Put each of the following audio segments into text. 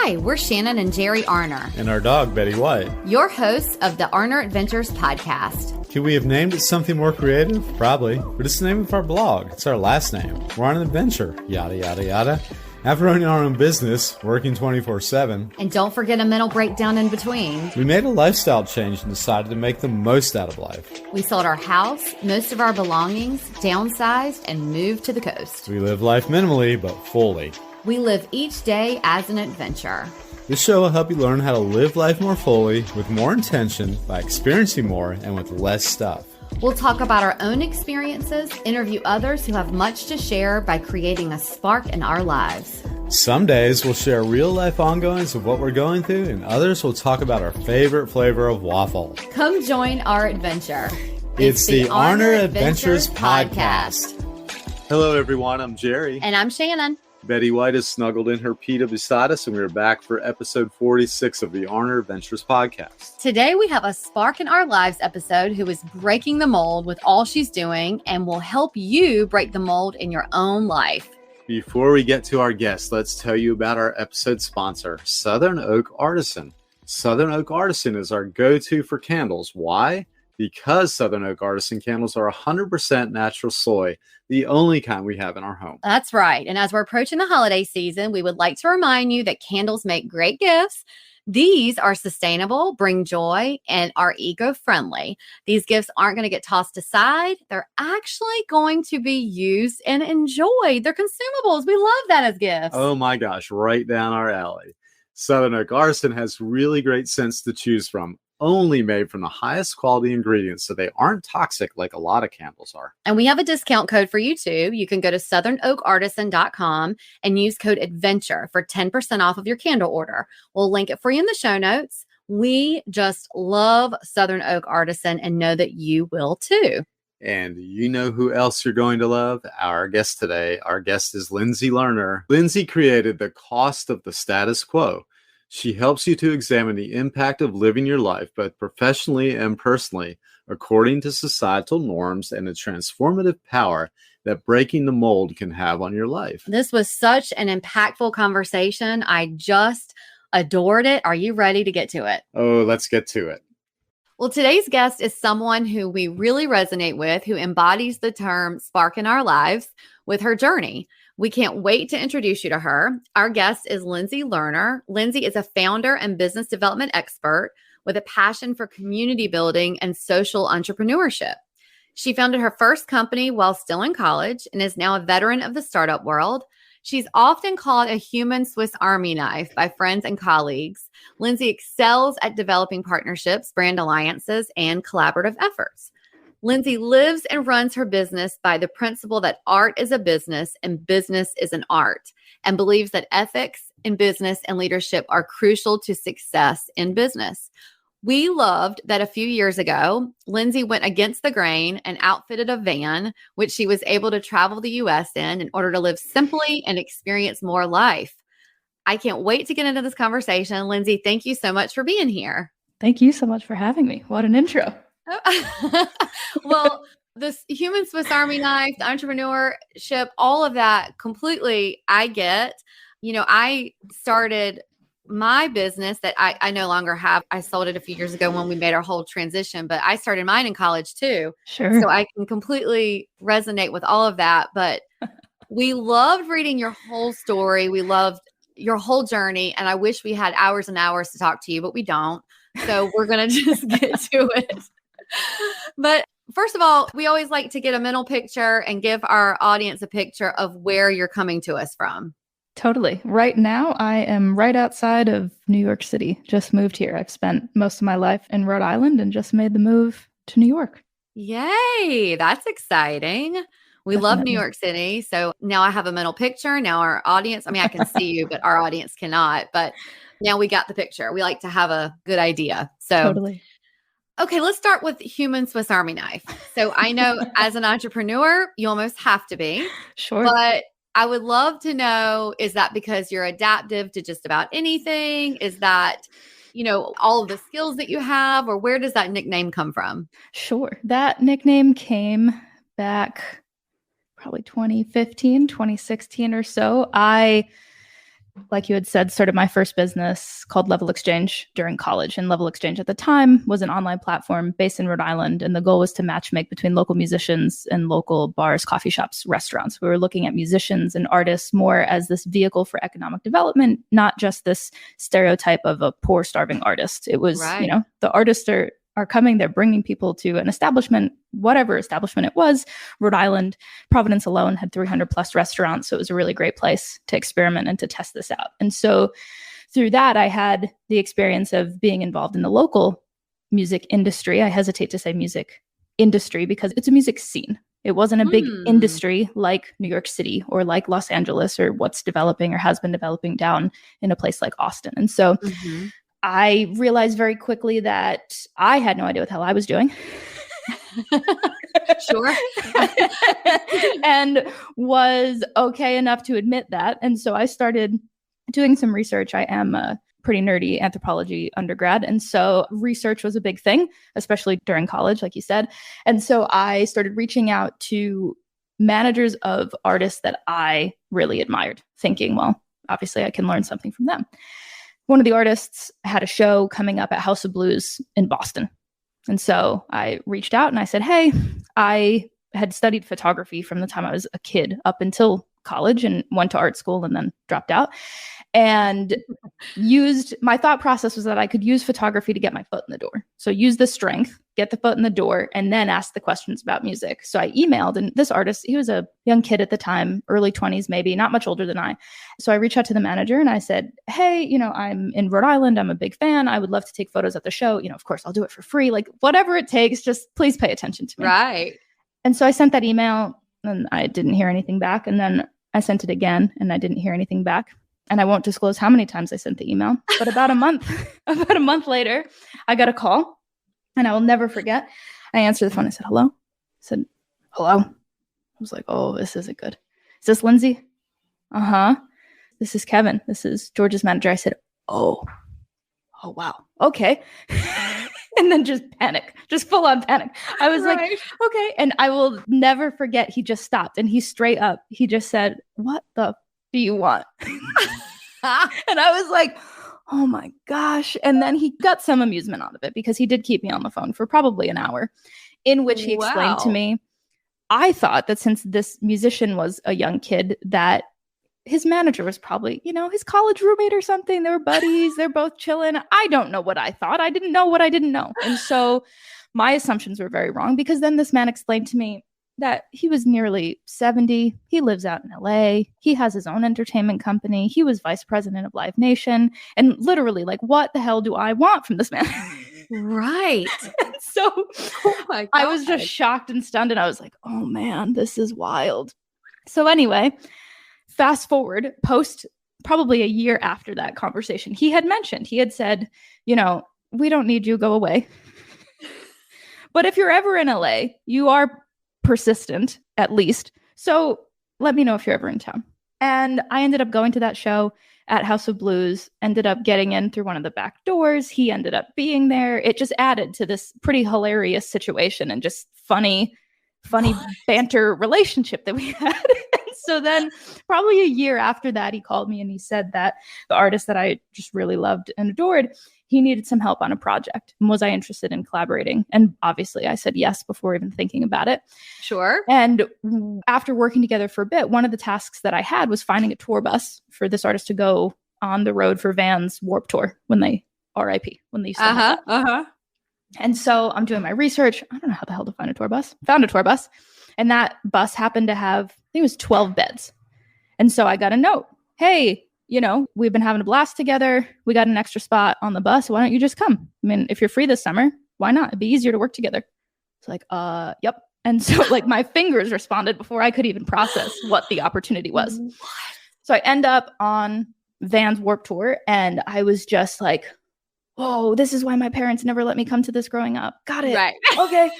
Hi, we're Shannon and Jerry Arner. And our dog, Betty White. Your hosts of the Arner Adventures podcast. Could we have named it something more creative? Probably. But it's the name of our blog. It's our last name. We're on an adventure. Yada, yada, yada. After running our own business, working 24/7. And don't forget a mental breakdown in between. We made a lifestyle change and decided to make the most out of life. We sold our house, most of our belongings, downsized, and moved to the coast. We live life minimally, but fully. We live each day as an adventure. This show will help you learn how to live life more fully, with more intention, by experiencing more, and with less stuff. We'll talk about our own experiences, interview others who have much to share by creating a spark in our lives. Some days we'll share real-life ongoings of what we're going through, and others will talk about our favorite flavor of waffle. Come join our adventure. It's the Arner Adventures Podcast. Hello, everyone. I'm Jerry. And I'm Shannon. Betty White is snuggled in her PETA beside us, and we're back for episode 46 of the Arner Adventures Podcast. Today, we have a Spark in Our Lives episode who is breaking the mold with all she's doing and will help you break the mold in your own life. Before we get to our guest, let's tell you about our episode sponsor, Southern Oak Artisan. Southern Oak Artisan is our go-to for candles. Why? Because Southern Oak Artisan candles are 100% natural soy, the only kind we have in our home. That's right. And as we're approaching the holiday season, we would like to remind you that candles make great gifts. These are sustainable, bring joy, and are eco-friendly. These gifts aren't going to get tossed aside. They're actually going to be used and enjoyed. They're consumables. We love that as gifts. Oh my gosh, right down our alley. Southern Oak Artisan has really great scents to choose from, only made from the highest quality ingredients, so they aren't toxic like a lot of candles are. And we have a discount code for you too. You can go to southernoakartisan.com and use code ADVENTURE for 10% off of your candle order. We'll link it for you in the show notes. We just love Southern Oak Artisan and know that you will too. And you know who else you're going to love? Our guest today. Our guest is Lindsey Lerner. Lindsey created The Cost of the Status Quo. She helps you to examine the impact of living your life, both professionally and personally, according to societal norms and the transformative power that breaking the mold can have on your life. This was such an impactful conversation. I just adored it. Are you ready to get to it? Oh, let's get to it. Well, today's guest is someone who we really resonate with, who embodies the term spark in our lives with her journey. We can't wait to introduce you to her. Our guest is Lindsey Lerner. Lindsey is a founder and business development expert with a passion for community building and social entrepreneurship. She founded her first company while still in college and is now a veteran of the startup world. She's often called a human Swiss Army knife by friends and colleagues. Lindsey excels at developing partnerships, brand alliances, and collaborative efforts. Lindsey lives and runs her business by the principle that art is a business and business is an art, and believes that ethics in business and leadership are crucial to success in business. We loved that a few years ago, Lindsey went against the grain and outfitted a van, which she was able to travel the U.S. in order to live simply and experience more life. I can't wait to get into this conversation. Lindsey, thank you so much for being here. Thank you so much for having me. What an intro. Well, this human Swiss Army knife, the entrepreneurship, all of that completely I get. You know, I started my business that I no longer have. I sold it a few years ago when we made our whole transition, but I started mine in college too. Sure. So I can completely resonate with all of that. But we loved reading your whole story. We loved your whole journey. And I wish we had hours and hours to talk to you, but we don't. So we're going to just get to it. But first of all, we always like to get a mental picture and give our audience a picture of where you're coming to us from. Totally. Right now, I am right outside of New York City. Just moved here. I've spent most of my life in Rhode Island and just made the move to New York. Yay. That's exciting. We Definitely. love New York City. So now I have a mental picture. Now our audience, I mean, I can see you, but our audience cannot. But now we got the picture. We like to have a good idea. So Totally. Okay, let's start with human Swiss Army knife. So I know as an entrepreneur, you almost have to be. Sure. But I would love to know, is that because you're adaptive to just about anything? Is that, you know, all of the skills that you have, or where does that nickname come from? Sure. That nickname came back probably 2015, 2016 or so. I like you had said, started my first business called Level Exchange during college. And Level Exchange at the time was an online platform based in Rhode Island. And the goal was to match make between local musicians and local bars, coffee shops, restaurants. We were looking at musicians and artists more as this vehicle for economic development, not just this stereotype of a poor, starving artist. It was, the artists are coming, they're bringing people to an establishment, whatever establishment it was. Rhode Island, Providence alone had 300 plus restaurants. So it was a really great place to experiment and to test this out. And so through that, I had the experience of being involved in the local music industry. I hesitate to say music industry because it's a music scene. It wasn't a big industry like New York City or like Los Angeles or what's developing or has been developing down in a place like Austin. And so I realized very quickly that I had no idea what the hell I was doing. Sure. And was okay enough to admit that. And so I started doing some research. I am a pretty nerdy anthropology undergrad. And so research was a big thing, especially during college, like you said. And so I started reaching out to managers of artists that I really admired, thinking, well, obviously I can learn something from them. One of the artists had a show coming up at House of Blues in Boston. And so I reached out and I said, hey, I had studied photography from the time I was a kid up until college and went to art school and then dropped out. And my thought process was that I could use photography to get my foot in the door. So use the strength, get the foot in the door, and then ask the questions about music. So I emailed, and this artist, he was a young kid at the time, early 20s, maybe, not much older than I. So I reached out to the manager and I said, hey, I'm in Rhode Island. I'm a big fan. I would love to take photos at the show. Of course, I'll do it for free. Like whatever it takes, just please pay attention to me. Right. And so I sent that email and I didn't hear anything back. And then I sent it again and I didn't hear anything back. And I won't disclose how many times I sent the email, but about a month later, I got a call and I will never forget. I answered the phone. I said, hello. I said, hello. I was like, oh, this isn't good. Is this Lindsey? Uh-huh. This is Kevin. This is George's manager. I said, oh, wow. Okay. And then just panic, just full on panic. I was like, okay. And I will never forget. He just stopped and he straight up, he just said, what the do you want? And I was like, oh my gosh. And then he got some amusement out of it because he did keep me on the phone for probably an hour, in which he explained to me, I thought that since this musician was a young kid, that his manager was probably, his college roommate or something. They were buddies. They're both chilling. I don't know what I thought. I didn't know what I didn't know. And so my assumptions were very wrong because then this man explained to me that he was nearly 70. He lives out in LA. He has his own entertainment company. He was vice president of Live Nation. And literally, like, what the hell do I want from this man? Right. So oh my God. I was just shocked and stunned. And I was like, oh man, this is wild. So anyway, fast forward, post probably a year after that conversation, he had said, we don't need you, go away. But if you're ever in LA, you are persistent, at least. So let me know if you're ever in town. And I ended up going to that show at House of Blues, ended up getting in through one of the back doors. He ended up being there. It just added to this pretty hilarious situation and just funny banter relationship that we had. So then probably a year after that, he called me and he said that the artist that I just really loved and adored, he needed some help on a project. And was I interested in collaborating? And obviously I said yes before even thinking about it. Sure. And after working together for a bit, one of the tasks that I had was finding a tour bus for this artist to go on the road for Van's Warped Tour when they RIP, when they used to have that. And so I'm doing my research. I don't know how the hell to find a tour bus. Found a tour bus. And that bus happened to have, I think it was 12 beds. And so I got a note. Hey, we've been having a blast together. We got an extra spot on the bus. Why don't you just come? I mean, if you're free this summer, why not? It'd be easier to work together. It's like, yep. And so like my fingers responded before I could even process what the opportunity was. What? So I end up on Van's Warped Tour and I was just like, whoa, this is why my parents never let me come to this growing up. Got it. Right. Okay.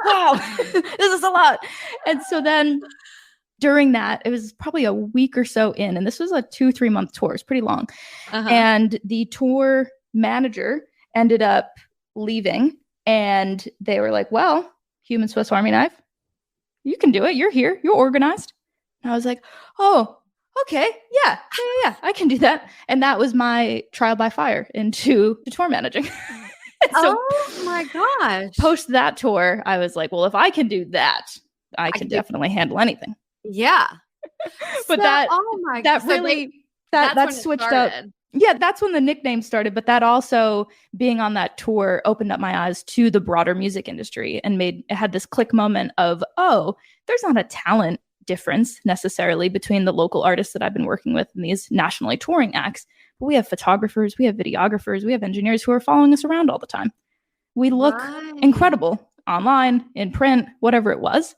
Wow. This is a lot. And so then during that, it was probably a week or so in, and this was a 2-3 month tour. It's pretty long. And the tour manager ended up leaving and they were like, well, human Swiss Army knife, you can do it. You're here. You're organized. And I was like, oh, okay, yeah, I can do that. And that was my trial by fire into tour managing. So oh my gosh. post that tour, I was like, well, if I can do that, I can do- definitely handle anything. Yeah. But oh my that so really, that's that when it switched up. started. Yeah, that's when the nickname started. But that also, being on that tour, opened up my eyes to the broader music industry and it had this click moment of, oh, there's not a talent difference necessarily between the local artists that I've been working with and these nationally touring acts. But we have photographers, we have videographers, we have engineers who are following us around all the time. We look incredible online, in print, whatever it was.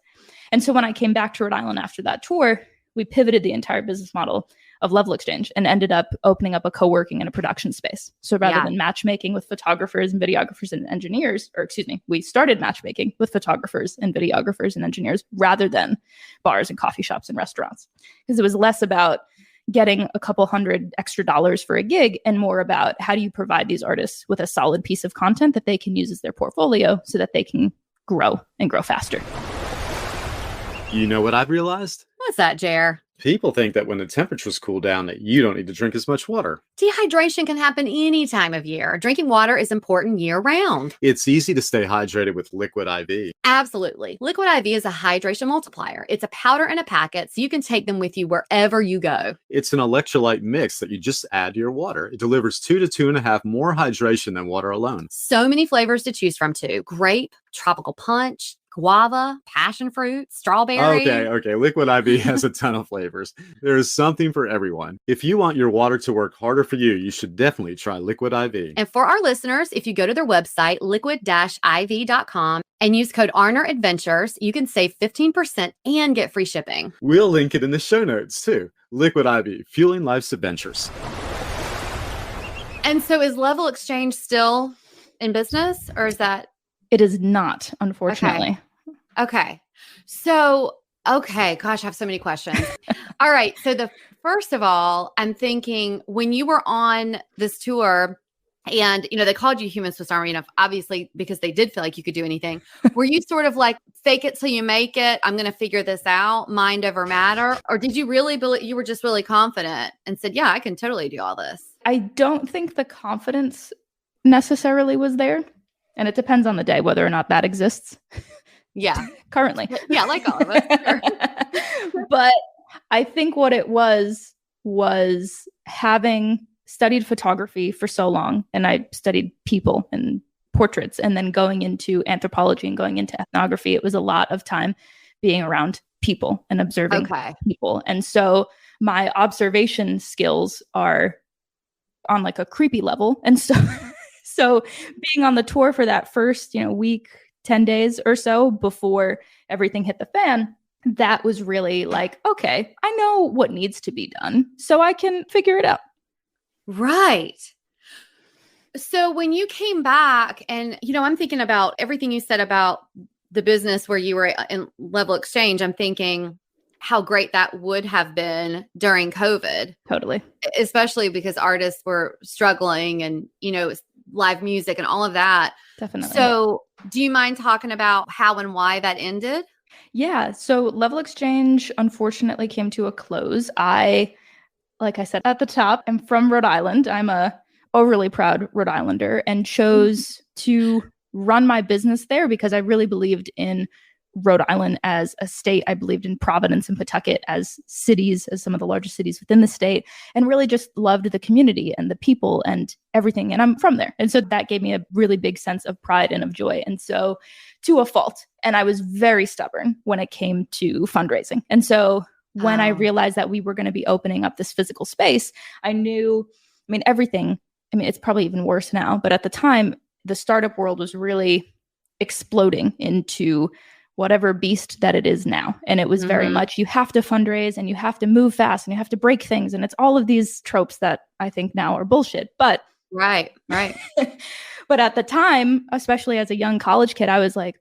And so when I came back to Rhode Island after that tour, we pivoted the entire business model of Level Exchange and ended up opening up a co-working and a production space. So rather than matchmaking with photographers and videographers and engineers, we started matchmaking with photographers and videographers and engineers rather than bars and coffee shops and restaurants. Because it was less about getting a couple $100 extra for a gig and more about how do you provide these artists with a solid piece of content that they can use as their portfolio so that they can grow and grow faster. You know what I've realized? What's that, Jer? People think that when the temperatures cool down that you don't need to drink as much water. Dehydration can happen any time of year. Drinking water is important year round. It's easy to stay hydrated with Liquid IV. Absolutely. Liquid IV is a hydration multiplier. It's a powder and a packet, so you can take them with you wherever you go. It's an electrolyte mix that you just add to your water. It delivers 2 to 2.5 more hydration than water alone. So many flavors to choose from too. Grape, tropical punch, guava, passion fruit, strawberry. Okay. Liquid IV has a ton of flavors. There is something for everyone. If you want your water to work harder for you, you should definitely try Liquid IV. And for our listeners, if you go to their website, liquid-iv.com, and use code Arner Adventures, you can save 15% and get free shipping. We'll link it in the show notes too. Liquid IV, fueling life's adventures. And so is Level Exchange still in business, or is that? It is not, unfortunately. Okay. So, gosh, I have so many questions. All right. So first of all, I'm thinking when you were on this tour and, they called you human Swiss Army knife, obviously, because they did feel like you could do anything. Were you sort of like fake it till you make it? I'm going to figure this out, mind over matter. Or did you really believe you were just really confident and said, yeah, I can totally do all this? I don't think the confidence necessarily was there. And it depends on the day whether or not that exists. Yeah. Currently. Yeah, like all of us. Sure. But I think what it was having studied photography for so long, and I studied people and portraits, and then going into anthropology and going into ethnography, it was a lot of time being around people and observing people. And so my observation skills are on like a creepy level. And so being on the tour for that first, week, 10 days or so before everything hit the fan, that was really like, okay, I know what needs to be done, so I can figure it out. Right. So when you came back and, I'm thinking about everything you said about the business where you were in Level Exchange, I'm thinking how great that would have been during COVID. Totally. Especially because artists were struggling and, live music and all of that. Definitely. So do you mind talking about how and why that ended? Yeah. So Level Exchange unfortunately came to a close. Like I said at the top, I'm from Rhode Island. I'm a overly proud Rhode Islander and chose to run my business there because I really believed in Rhode Island as a state. I believed in Providence and Pawtucket as cities, as some of the largest cities within the state, and really just loved the community and the people and everything. And I'm from there. And so that gave me a really big sense of pride and of joy. And so to a fault. And I was very stubborn when it came to fundraising. And so when I realized that we were going to be opening up this physical space, I knew, everything, it's probably even worse now, but at the time, the startup world was really exploding into whatever beast that it is now. And it was very much, you have to fundraise and you have to move fast and you have to break things. And it's all of these tropes that I think now are bullshit. But right. But at the time, especially as a young college kid, I was like,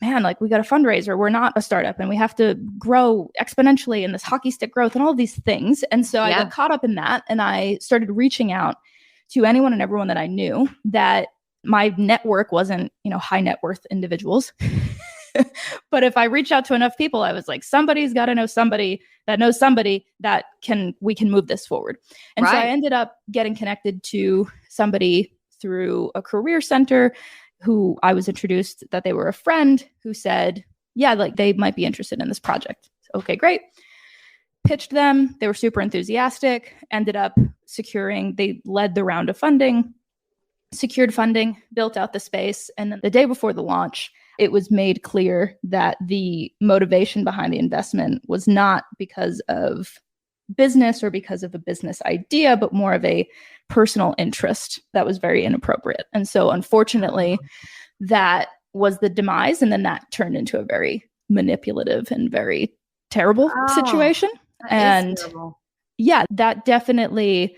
man, like we got a fundraiser. We're not a startup and we have to grow exponentially in this hockey stick growth and all of these things. And so I got caught up in that. And I started reaching out to anyone and everyone that I knew that my network wasn't, high net worth individuals. But if I reach out to enough people, I was like, somebody's got to know somebody that knows somebody that we can move this forward. And so I Right. ended up getting connected to somebody through a career center who I was introduced that they were a friend who said, yeah, like they might be interested in this project. Okay, great. Pitched them. They were super enthusiastic, ended up they led the round of funding, secured funding, built out the space. And then the day before the launch, it was made clear that the motivation behind the investment was not because of business or because of a business idea, but more of a personal interest that was very inappropriate. And so unfortunately, that was the demise. And then that turned into a very manipulative and very terrible situation. And yeah, that definitely,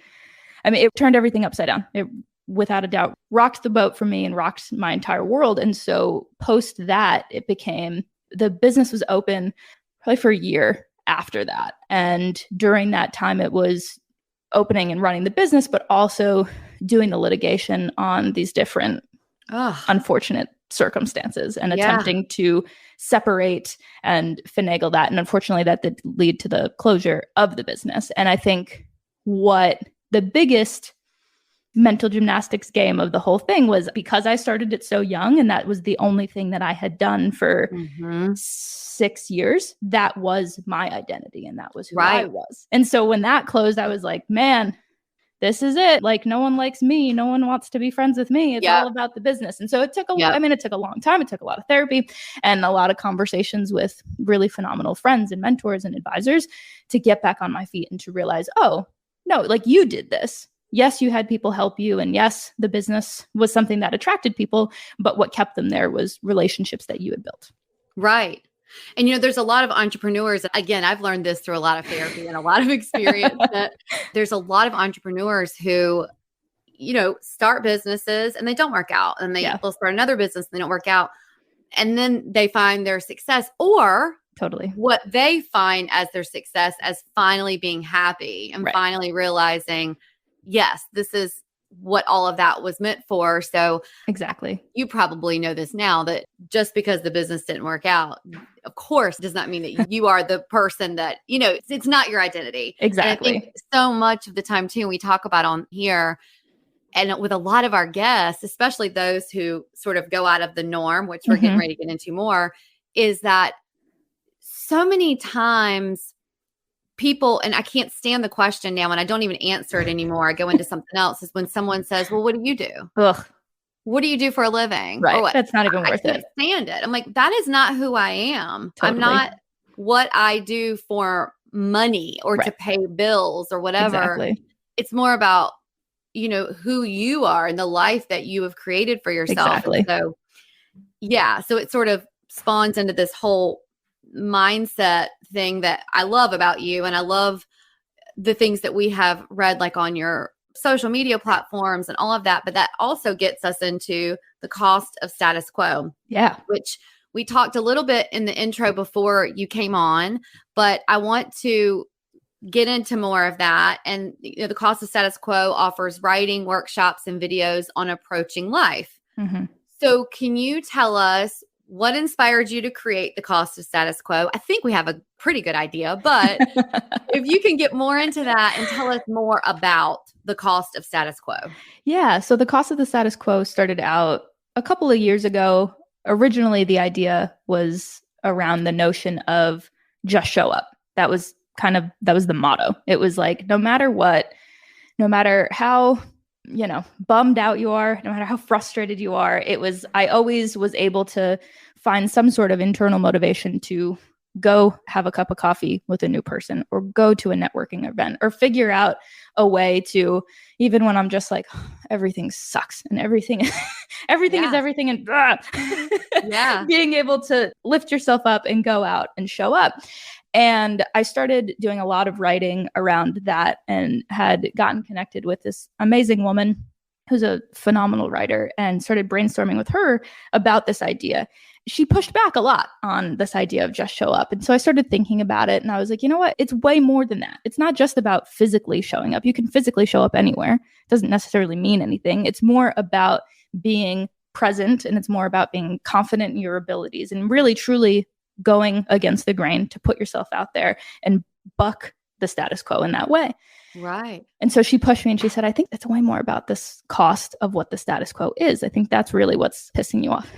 I mean, it turned everything upside down. It, without a doubt, rocked the boat for me and rocked my entire world. And so post that, the business was open probably for a year after that. And during that time, it was opening and running the business, but also doing the litigation on these different unfortunate circumstances and attempting to separate and finagle that. And unfortunately, that did lead to the closure of the business. And I think what the biggest mental gymnastics game of the whole thing was, because I started it so young and that was the only thing that I had done for 6 years, that was my identity and that was who I was. And so when that closed, I was like, man, this is it. Like, no one likes me. No one wants to be friends with me. It's all about the business. And so it took it took a long time. It took a lot of therapy and a lot of conversations with really phenomenal friends and mentors and advisors to get back on my feet and to realize, oh, no, like you did this. Yes, you had people help you. And yes, the business was something that attracted people, but what kept them there was relationships that you had built. Right. And, there's a lot of entrepreneurs. Again, I've learned this through a lot of therapy and a lot of experience that there's a lot of entrepreneurs who, start businesses and they don't work out, and they'll start another business and they don't work out. And then they find their success, or totally what they find as their success as finally being happy and finally realizing, yes, this is what all of that was meant for. So exactly. You probably know this now, that just because the business didn't work out, of course, does not mean that you are the person that, it's not your identity. Exactly. And I think so much of the time too, we talk about on here and with a lot of our guests, especially those who sort of go out of the norm, which we're getting ready to get into more, is that so many times people, and I can't stand the question now and I don't even answer it anymore, I go into something else, is when someone says, well, what do you do? Ugh. What do you do for a living? Right. That's not even worth it. I can't stand it. I'm like, that is not who I am. Totally. I'm not what I do for money or to pay bills or whatever. Exactly. It's more about, who you are and the life that you have created for yourself. Exactly. So, so it sort of spawns into this whole mindset thing that I love about you. And I love the things that we have read, like on your social media platforms and all of that. But that also gets us into the cost of status quo. Yeah. Which we talked a little bit in the intro before you came on, but I want to get into more of that. And the cost of status quo offers writing, workshops, and videos on approaching life. So can you tell us what inspired you to create the cost of status quo? I think we have a pretty good idea, but if you can get more into that and tell us more about the cost of status quo. Yeah. So the cost of the status quo started out a couple of years ago. Originally, the idea was around the notion of just show up. That was the motto. It was like, no matter what, no matter how, bummed out you are, no matter how frustrated you are, I always was able to find some sort of internal motivation to go have a cup of coffee with a new person or go to a networking event or figure out a way to, even when I'm just like, oh, everything sucks and everything is everything and being able to lift yourself up and go out and show up. And I started doing a lot of writing around that and had gotten connected with this amazing woman who's a phenomenal writer and started brainstorming with her about this idea. She pushed back a lot on this idea of just show up. And so I started thinking about it and I was like, you know what? It's way more than that. It's not just about physically showing up. You can physically show up anywhere. It doesn't necessarily mean anything. It's more about being present and it's more about being confident in your abilities and really, truly going against the grain to put yourself out there and buck the status quo in that way. Right. And so she pushed me and she said, I think it's way more about this cost of what the status quo is. I think that's really what's pissing you off.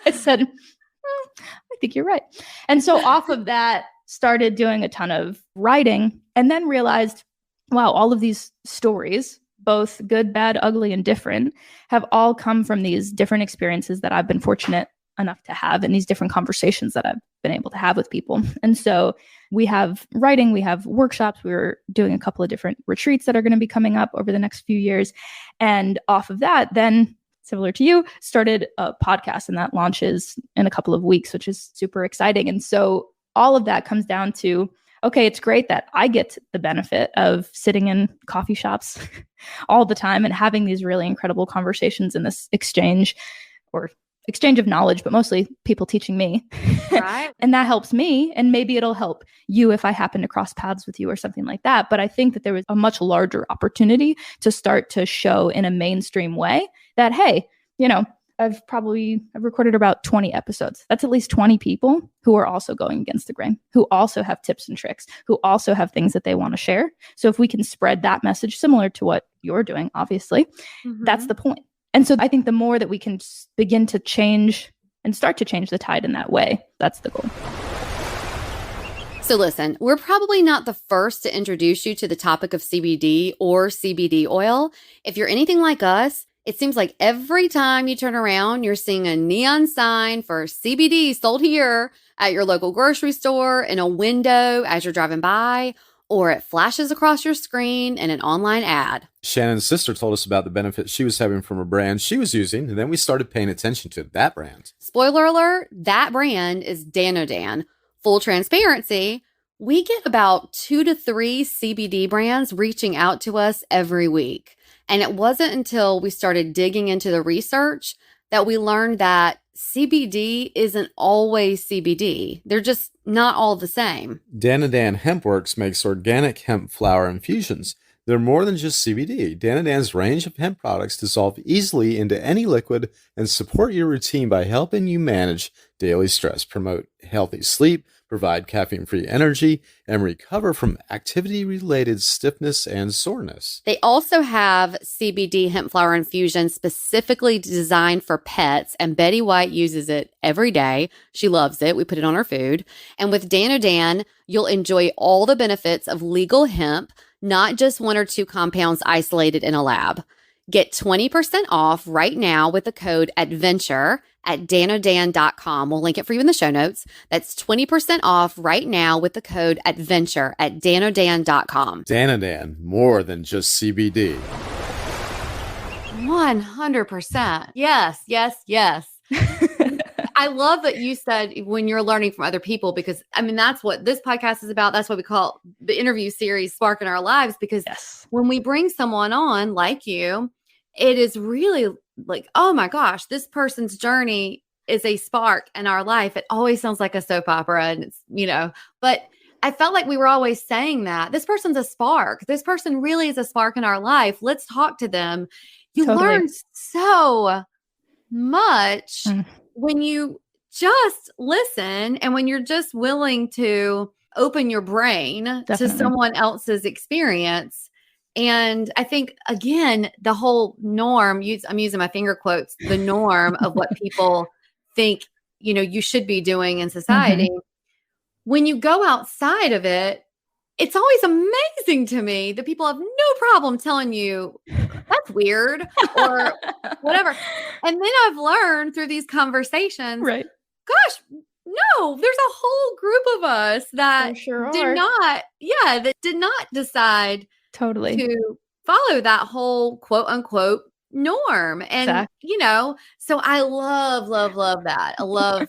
I said, I think you're right. And so off of that, started doing a ton of writing and then realized, wow, all of these stories, both good, bad, ugly, and different, have all come from these different experiences that I've been fortunate enough to have and these different conversations that I've been able to have with people. And so we have writing, we have workshops, we're doing a couple of different retreats that are going to be coming up over the next few years. And off of that, then similar to you, started a podcast, and that launches in a couple of weeks, which is super exciting. And so all of that comes down to, okay, it's great that I get the benefit of sitting in coffee shops all the time and having these really incredible conversations in this exchange of knowledge, but mostly people teaching me. Right. And that helps me. And maybe it'll help you if I happen to cross paths with you or something like that. But I think that there was a much larger opportunity to start to show in a mainstream way that, hey, I've recorded about 20 episodes. That's at least 20 people who are also going against the grain, who also have tips and tricks, who also have things that they want to share. So if we can spread that message similar to what you're doing, obviously, that's the point. And so I think the more that we can begin to change and start to change the tide in that way, that's the goal. So listen, we're probably not the first to introduce you to the topic of CBD or CBD oil. If you're anything like us, it seems like every time you turn around, you're seeing a neon sign for CBD sold here at your local grocery store, in a window as you're driving by, or it flashes across your screen in an online ad. Shannon's sister told us about the benefits she was having from a brand she was using, and then we started paying attention to that brand. Spoiler alert, that brand is Danodan. Full transparency, we get about 2 to 3 CBD brands reaching out to us every week. And it wasn't until we started digging into the research that we learned that CBD isn't always CBD. They're just not all the same. Danodan Hempworks makes organic hemp flower infusions. They're more than just CBD. Danodan's range of hemp products dissolve easily into any liquid and support your routine by helping you manage daily stress, promote healthy sleep, provide caffeine-free energy, and recover from activity-related stiffness and soreness. They also have CBD hemp flower infusion specifically designed for pets, and Betty White uses it every day. She loves it. We put it on her food. And with Danodan, you'll enjoy all the benefits of legal hemp, not just 1 or 2 compounds isolated in a lab. Get 20% off right now with the code ADVENTURE at danodan.com. We'll link it for you in the show notes. That's 20% off right now with the code ADVENTURE at danodan.com. Danodan, more than just CBD. 100%. Yes, yes, yes. I love that you said when you're learning from other people, because I mean, that's what this podcast is about. That's what we call the interview series, Spark in Our Lives, because when we bring someone on like you, it is really like, oh my gosh, this person's journey is a spark in our life. It always sounds like a soap opera, and it's, but I felt like we were always saying that this person's a spark. This person really is a spark in our life. Let's talk to them. You learn so much when you just listen and when you're just willing to open your brain to someone else's experience. And I think, again, the whole norm, I'm using my finger quotes, the norm of what people think, you should be doing in society. When you go outside of it, it's always amazing to me that people have no problem telling you that's weird or whatever. And then I've learned through these conversations, gosh, no, there's a whole group of us that did not decide to follow that whole quote unquote norm. And, so I love that. I love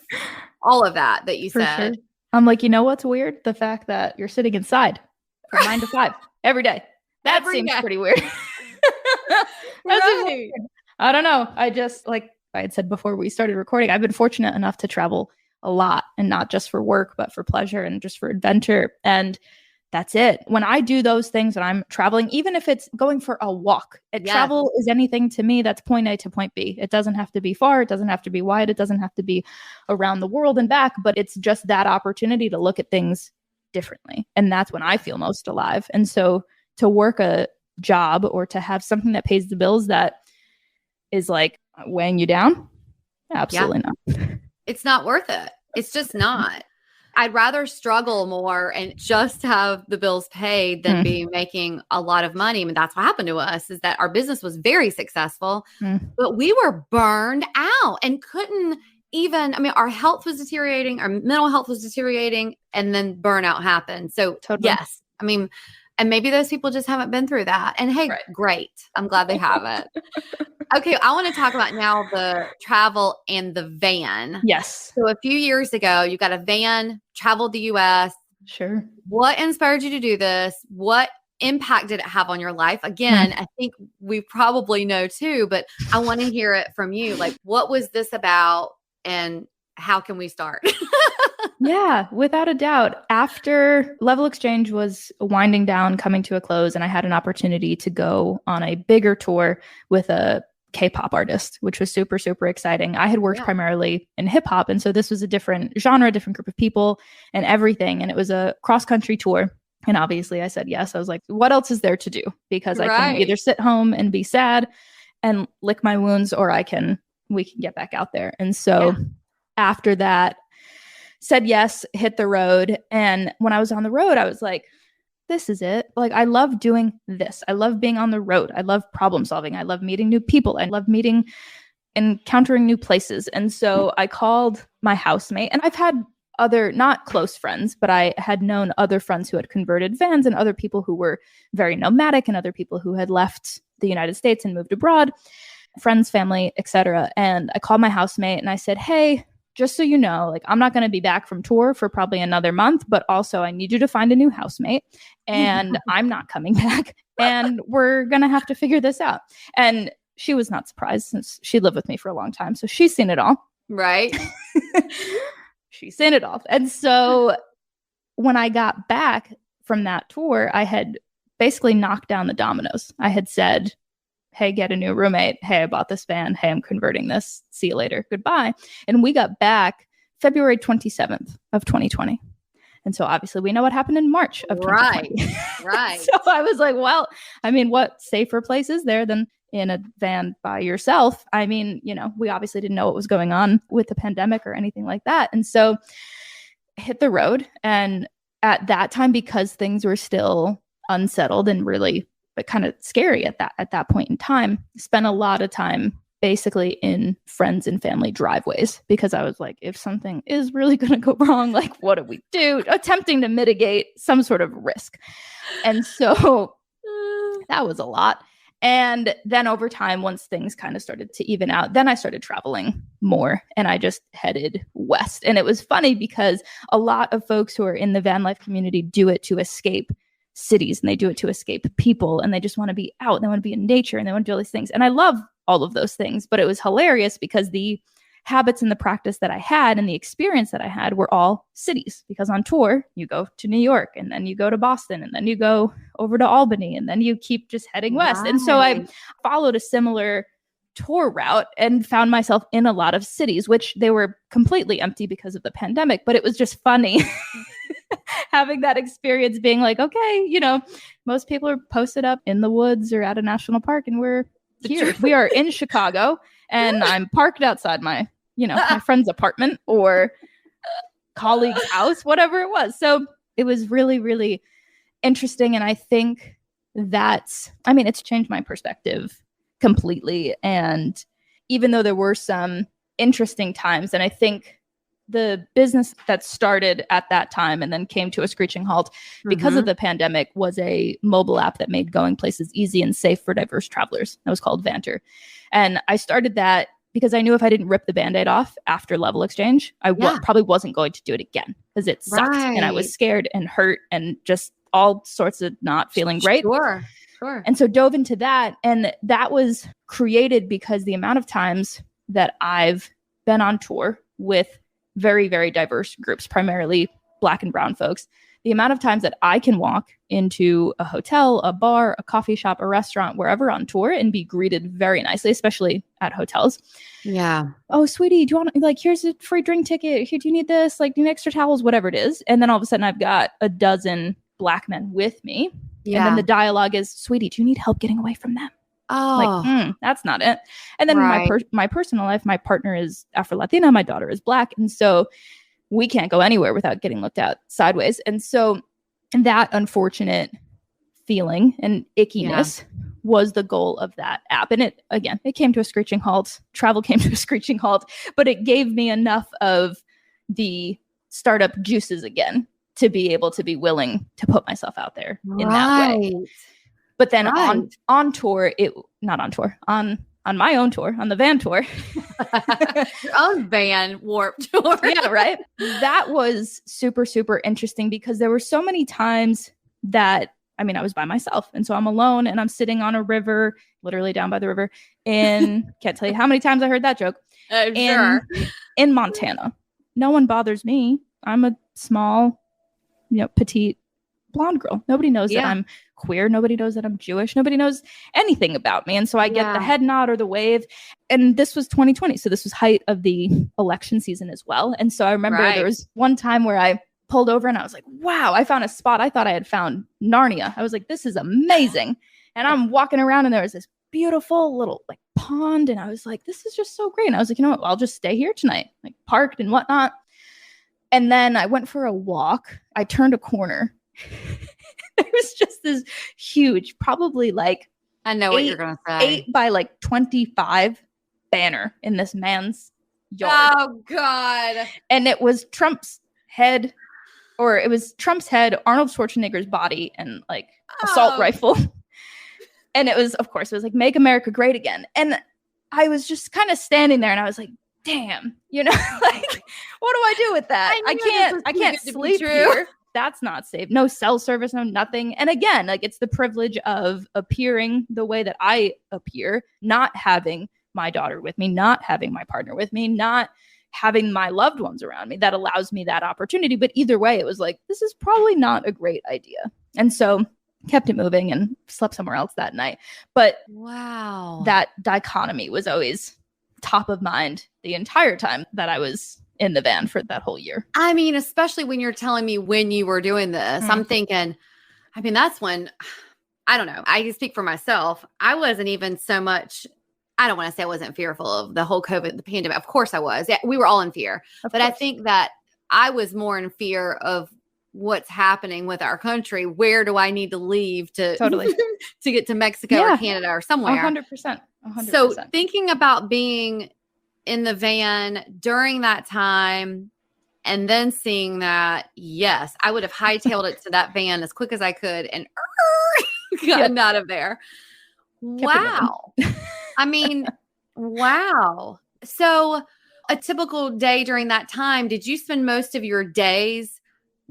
all of that you said. Sure. I'm like, what's weird? The fact that you're sitting inside from 9 to 5 every day. That seems pretty weird. Weird. I don't know. I just, like I had said before we started recording, I've been fortunate enough to travel a lot, and not just for work, but for pleasure and just for adventure. And that's it. When I do those things and I'm traveling, even if it's going for a walk, travel is anything to me that's point A to point B. It doesn't have to be far. It doesn't have to be wide. It doesn't have to be around the world and back, but it's just that opportunity to look at things differently. And that's when I feel most alive. And so to work a job or to have something that pays the bills that is like weighing you down, absolutely not. It's not worth it. It's just not. I'd rather struggle more and just have the bills paid than be making a lot of money. I mean, that's what happened to us, is that our business was very successful, but we were burned out and couldn't even, I mean, our health was deteriorating, our mental health was deteriorating, and then burnout happened. So yes, I mean, and maybe those people just haven't been through that. And hey, great. I'm glad they haven't. Okay, I want to talk about now the travel and the van. Yes. So a few years ago, you got a van, traveled the US. Sure. What inspired you to do this? What impact did it have on your life? Again, I think we probably know too, but I want to hear it from you. Like, what was this about and how can we start? Yeah, without a doubt. After Level Exchange was winding down, coming to a close, and I had an opportunity to go on a bigger tour with a K-pop artist, which was super, super exciting. I had worked primarily in hip hop. And so this was a different genre, different group of people and everything. And it was a cross-country tour. And obviously I said yes. I was like, what else is there to do? Because I can either sit home and be sad and lick my wounds, or we can get back out there. And so after that, said yes, hit the road. And when I was on the road, I was like, this is it. Like, I love doing this. I love being on the road. I love problem solving. I love meeting new people. I love encountering new places. And so I called my housemate, and I've had other, not close friends, but I had known other friends who had converted vans and other people who were very nomadic and other people who had left the United States and moved abroad, friends, family, etc. And I called my housemate and I said, hey, just so you know, like, I'm not going to be back from tour for probably another month, but also I need you to find a new housemate, and I'm not coming back, and we're going to have to figure this out. And she was not surprised, since she lived with me for a long time. So she's seen it all. Right. She's seen it all. And so when I got back from that tour, I had basically knocked down the dominoes. I had said, hey, get a new roommate. Hey, I bought this van. Hey, I'm converting this. See you later. Goodbye. And we got back February 27th of 2020. And so obviously we know what happened in March of 2020. Right. So I was like, well, I mean, what safer place is there than in a van by yourself? I mean, we obviously didn't know what was going on with the pandemic or anything like that. And so hit the road. And at that time, because things were still unsettled and really but kind of scary at that point in time, spent a lot of time basically in friends and family driveways, because I was like, if something is really going to go wrong, like, what do we do? Attempting to mitigate some sort of risk. And so that was a lot. And then over time, once things kind of started to even out, then I started traveling more, and I just headed west. And it was funny because a lot of folks who are in the van life community do it to escape cities, and they do it to escape people, and they just want to be out, and they want to be in nature, and they want to do all these things. And I love all of those things, but it was hilarious because the habits and the practice that I had and the experience that I had were all cities, because on tour, you go to New York, and then you go to Boston, and then you go over to Albany, and then you keep just heading west. And so I followed a similar tour route and found myself in a lot of cities, which they were completely empty because of the pandemic, but it was just funny having that experience, being like, okay, most people are posted up in the woods or at a national park, and we're here. We are in Chicago, and I'm parked outside my friend's apartment or colleague's house, whatever it was. So it was really, really interesting. And I think it's changed my perspective completely. And even though there were some interesting times, and I think the business that started at that time and then came to a screeching halt because of the pandemic was a mobile app that made going places easy and safe for diverse travelers. That was called Vanter. And I started that because I knew if I didn't rip the Band-Aid off after Level Exchange, I probably wasn't going to do it again, because it sucked. And I was scared and hurt and just all sorts of not feeling great. Sure. And so dove into that. And that was created because the amount of times that I've been on tour with very, very diverse groups, primarily Black and brown folks, the amount of times that I can walk into a hotel, a bar, a coffee shop, a restaurant, wherever on tour and be greeted very nicely, especially at hotels. Yeah. Oh, sweetie, do you want, like, here's a free drink ticket. Here, do you need this? Like, do you need extra towels? Whatever it is. And then all of a sudden I've got a dozen Black men with me. Yeah. And then the dialogue is, sweetie, do you need help getting away from them? Oh, Like, that's not it. And then right. my personal life, my partner is Afro-Latina, my daughter is Black. And so we can't go anywhere without getting looked at sideways. And so that unfortunate feeling and ickiness was the goal of that app. And it came to a screeching halt. Travel came to a screeching halt, but it gave me enough of the startup juices again to be able to be willing to put myself out there in that way. But then on tour, on my own tour, on the van tour. Your own van warp tour. Yeah, right. That was super, super interesting because there were so many times that, I mean, I was by myself. And so I'm alone and I'm sitting on a river, literally down by the river. And can't tell you how many times I heard that joke. Sure. In Montana. No one bothers me. I'm a small, petite blonde girl. Nobody knows that I'm queer. Nobody knows that I'm Jewish. Nobody knows anything about me. And so I get the head nod or the wave. And this was 2020. So this was height of the election season as well. And so I remember there was one time where I pulled over and I was like, wow, I found a spot. I thought I had found Narnia. I was like, this is amazing. And I'm walking around and there was this beautiful little like pond. And I was like, this is just so great. And I was like, you know what? I'll just stay here tonight, like parked and whatnot. And then I went for a walk. I turned a corner. There was just this huge, probably like I know what you're gonna say, 8 by like 25 banner in this man's yard. Oh God! And it was Trump's head, or it was Trump's head, Arnold Schwarzenegger's body, and like assault rifle. And it was, of course, it was like "Make America Great Again." And I was just kind of standing there, and I was like, "Damn, like, what do I do with that? I can't sleep here." That's not safe. No cell service, no nothing. And again, like it's the privilege of appearing the way that I appear, not having my daughter with me, not having my partner with me, not having my loved ones around me that allows me that opportunity. But either way, it was like, this is probably not a great idea. And so kept it moving and slept somewhere else that night. But wow, that dichotomy was always top of mind the entire time that I was in the van for that whole year. I mean, especially when you're telling me when you were doing this, I'm thinking, I mean, that's when, I don't know. I can speak for myself. I wasn't even so much, I don't want to say I wasn't fearful of the whole COVID, the pandemic. Of course I was. Yeah, we were all in fear. But I think that I was more in fear of what's happening with our country. Where do I need to leave to to get to Mexico or Canada or somewhere? 100%. So thinking about being in the van during that time and then seeing that, yes, I would have hightailed it to that van as quick as I could and gotten out of there. Wow. I mean, wow. So a typical day during that time, did you spend most of your days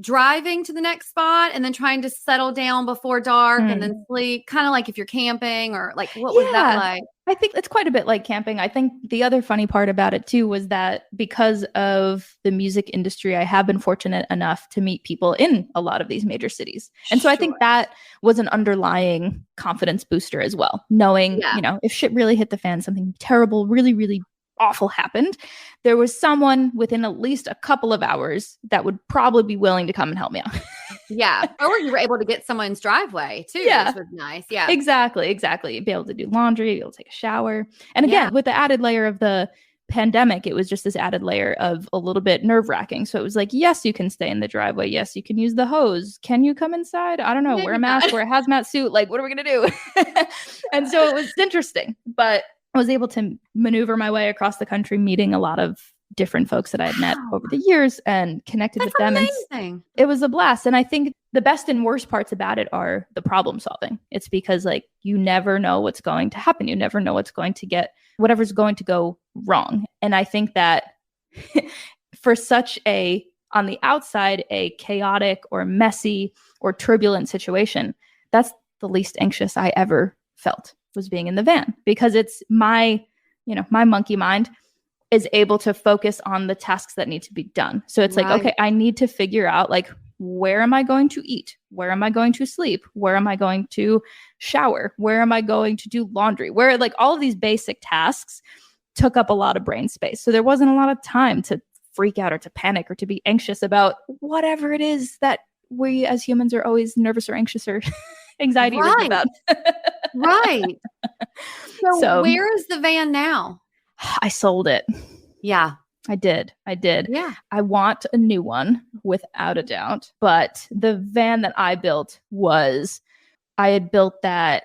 driving to the next spot and then trying to settle down before dark and then sleep? Kind of like if you're camping, or like, what was that like? I think it's quite a bit like camping. I think the other funny part about it too was that because of the music industry, I have been fortunate enough to meet people in a lot of these major cities. And so I think that was an underlying confidence booster as well. Knowing, if shit really hit the fan, something terrible, really, really awful happened, there was someone within at least a couple of hours that would probably be willing to come and help me out. Yeah. Or you were able to get someone's driveway too, which was nice. Yeah. Exactly. Be able to do laundry, be able to take a shower. And again, with the added layer of the pandemic, it was just this added layer of a little bit nerve-wracking. So it was like, yes, you can stay in the driveway. Yes, you can use the hose. Can you come inside? I don't know. Wear a mask, wear a hazmat suit. Like, what are we going to do? And so it was interesting, but I was able to maneuver my way across the country, meeting a lot of different folks that I had met over the years and connected with them. Amazing. And it was a blast. And I think the best and worst parts about it are the problem solving. It's because like you never know what's going to happen. You never know whatever's going to go wrong. And I think that for such on the outside, a chaotic or messy or turbulent situation, that's the least anxious I ever felt, was being in the van, because it's my monkey mind is able to focus on the tasks that need to be done. So it's like, okay, I need to figure out like where am I going to eat? Where am I going to sleep? Where am I going to shower? Where am I going to do laundry? Where, like, all of these basic tasks took up a lot of brain space. So there wasn't a lot of time to freak out or to panic or to be anxious about whatever it is that we as humans are always nervous or anxious or anxiety ridden about. Right. So where is the van now? I sold it. Yeah. I did. Yeah. I want a new one without a doubt. But the van that I built I had built that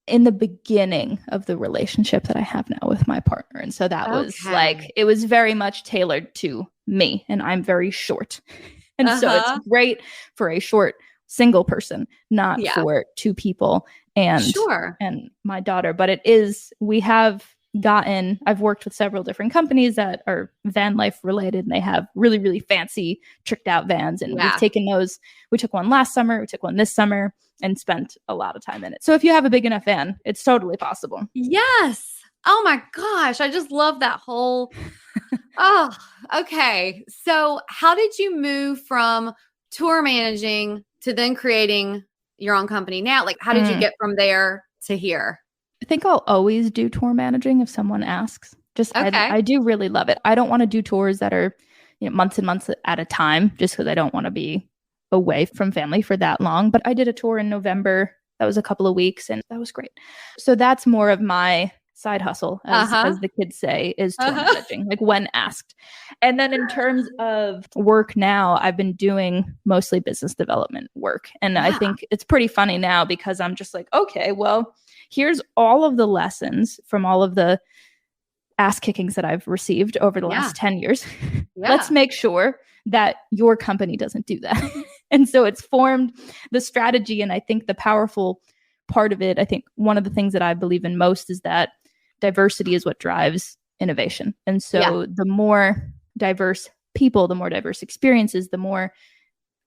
in the beginning of the relationship that I have now with my partner. And so that was like, it was very much tailored to me, and I'm very short. And so it's great for a short single person, not for two people and my daughter. But I've worked with several different companies that are van life related, and they have really, really fancy tricked out vans. And we've taken those. We took one last summer, we took one this summer, and spent a lot of time in it. So if you have a big enough van, it's totally possible. Yes. Oh my gosh. I just love that whole, oh, okay. So how did you move from tour managing to then creating your own company now? Like, how did you get from there to here? I think I'll always do tour managing if someone asks. I do really love it. I don't want to do tours that are, months and months at a time, just because I don't want to be away from family for that long. But I did a tour in November. That was a couple of weeks, and that was great. So that's more of my side hustle, as the kids say, is tour managing, like when asked. And then in terms of work now, I've been doing mostly business development work. And I think it's pretty funny now because I'm just like, okay, well, here's all of the lessons from all of the ass kickings that I've received over the last 10 years. Let's make sure that your company doesn't do that. And so it's formed the strategy. And I think the powerful part of it, I think one of the things that I believe in most is that diversity is what drives innovation. And so the more diverse people, the more diverse experiences, the more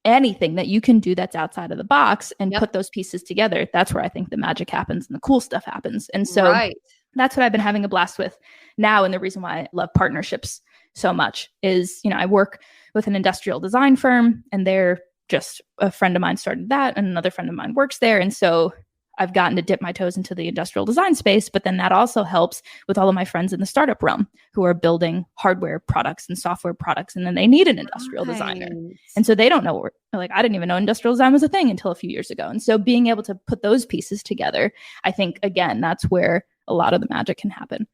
anything that you can do that's outside of the box and put those pieces together, that's where I think the magic happens and the cool stuff happens. And so that's what I've been having a blast with now. And the reason why I love partnerships so much is, I work with an industrial design firm, and they're just a friend of mine started that, and another friend of mine works there. And so I've gotten to dip my toes into the industrial design space, but then that also helps with all of my friends in the startup realm who are building hardware products and software products, and then they need an industrial designer. And so they don't know, like, I didn't even know industrial design was a thing until a few years ago. And so being able to put those pieces together, I think, again, that's where a lot of the magic can happen.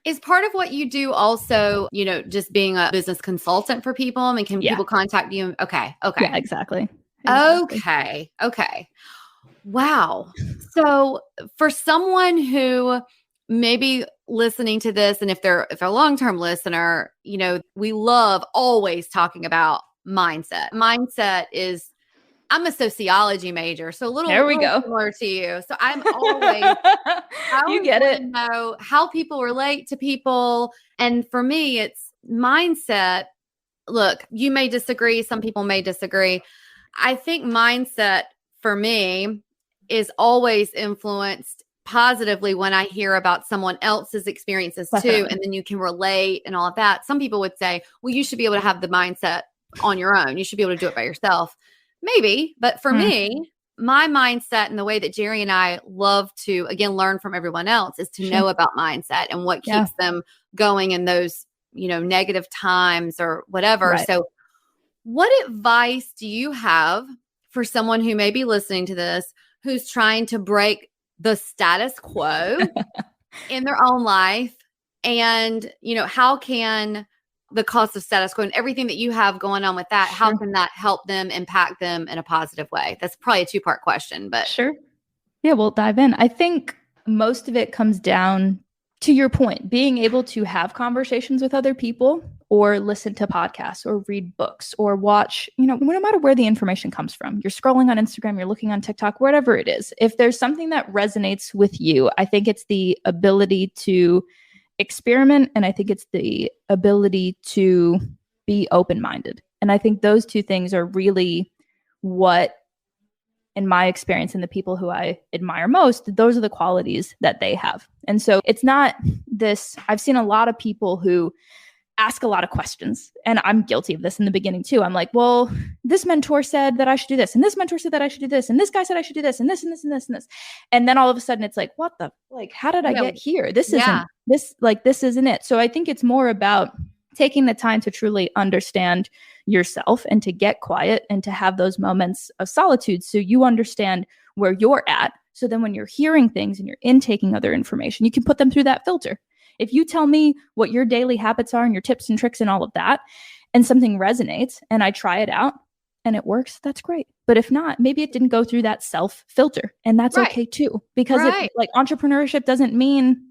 Is part of what you do also, just being a business consultant for people? I mean, can people contact you? Okay. Yeah, exactly. Okay. Wow. So for someone who may be listening to this, and if they're a long-term listener, we love always talking about mindset. Mindset is, I'm a sociology major, so a little similar to you. So I'm always, you get it. Know how people relate to people. And for me, it's mindset. Look, you may disagree. Some people may disagree. I think mindset for me is always influenced positively when I hear about someone else's experiences too. And then you can relate and all of that. Some people would say, well, you should be able to have the mindset on your own. You should be able to do it by yourself. Maybe. But for me, my mindset and the way that Jerry and I love to, again, learn from everyone else is to know about mindset and what keeps them going in those, negative times or whatever. Right. So what advice do you have for someone who may be listening to this, who's trying to break the status quo in their own life? And, how can the cost of status quo and everything that you have going on with that, how can that help them, impact them in a positive way? That's probably a two-part question, but sure. Yeah, we'll dive in. I think most of it comes down to your point, being able to have conversations with other people or listen to podcasts or read books or watch, no matter where the information comes from. You're scrolling on Instagram, you're looking on TikTok, whatever it is. If there's something that resonates with you, I think it's the ability to experiment, and I think it's the ability to be open-minded. And I think those two things are really what, in my experience and the people who I admire most, those are the qualities that they have. And so it's not this, I've seen a lot of people who ask a lot of questions. And I'm guilty of this in the beginning too. I'm like, well, this mentor said that I should do this. And this mentor said that I should do this. And this guy said I should do this. And this and this and this and this. And then all of a sudden it's like, what the, like, how did I get here? This isn't it. So I think it's more about taking the time to truly understand yourself and to get quiet and to have those moments of solitude. So you understand where you're at. So then when you're hearing things and you're intaking other information, you can put them through that filter. If you tell me what your daily habits are and your tips and tricks and all of that, and something resonates and I try it out and it works, that's great. But if not, maybe it didn't go through that self filter, and that's okay too. Because if, like, entrepreneurship doesn't mean,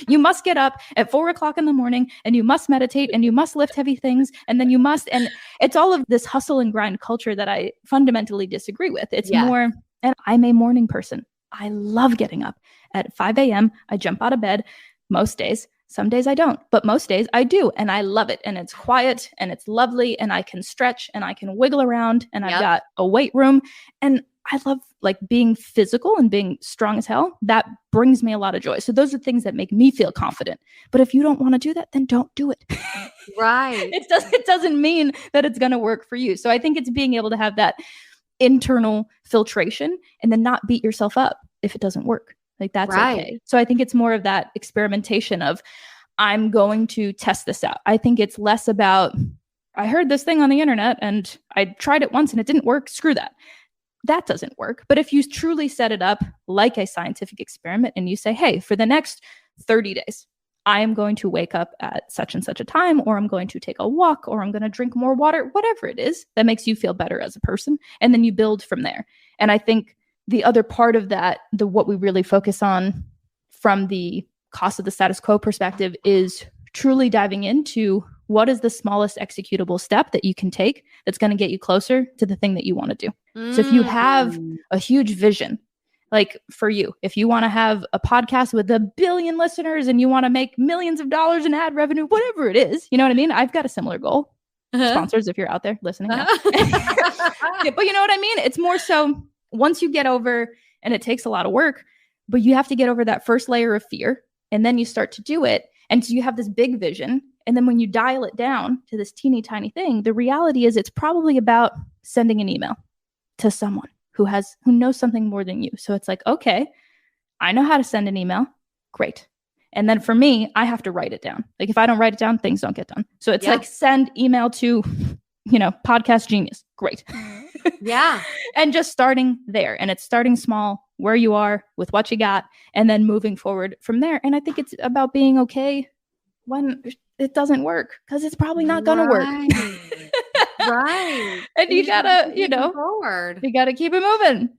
you must get up at 4:00 in the morning and you must meditate and you must lift heavy things. And then you must, and it's all of this hustle and grind culture that I fundamentally disagree with. It's more, and I'm a morning person. I love getting up at 5 a.m. I jump out of bed. Most days, some days I don't, but most days I do. And I love it. And it's quiet and it's lovely. And I can stretch and I can wiggle around and I've got a weight room. And I love like being physical and being strong as hell. That brings me a lot of joy. So those are things that make me feel confident. But if you don't want to do that, then don't do it. Right. It doesn't mean that it's going to work for you. So I think it's being able to have that internal filtration and then not beat yourself up if it doesn't work. Like that's okay. So I think it's more of that experimentation of, I'm going to test this out. I think it's less about, I heard this thing on the internet and I tried it once and it didn't work. Screw that. That doesn't work. But if you truly set it up like a scientific experiment and you say, hey, for the next 30 days, I am going to wake up at such and such a time, or I'm going to take a walk, or I'm going to drink more water, whatever it is that makes you feel better as a person. And then you build from there. And I think the other part of that, what we really focus on from the cost of the status quo perspective, is truly diving into what is the smallest executable step that you can take that's going to get you closer to the thing that you want to do. So if you have a huge vision, like for you, if you want to have a podcast with 1 billion listeners and you want to make millions of dollars in ad revenue, whatever it is, you know what I mean? I've got a similar goal. Sponsors, if you're out there listening. But you know what I mean? It's more so, once you get over, and it takes a lot of work, but you have to get over that first layer of fear, and then you start to do it. And so you have this big vision. And then when you dial it down to this teeny tiny thing, the reality is it's probably about sending an email to someone who knows something more than you. So it's like, okay, I know how to send an email. Great. And then for me, I have to write it down. Like if I don't write it down, things don't get done. So it's like send email to, Podcast Genius. Great. Yeah. And just starting there. And it's starting small, where you are with what you got, and then moving forward from there. And I think it's about being okay when it doesn't work, because it's probably not going to work. Right. And you gotta, forward. You gotta keep it moving.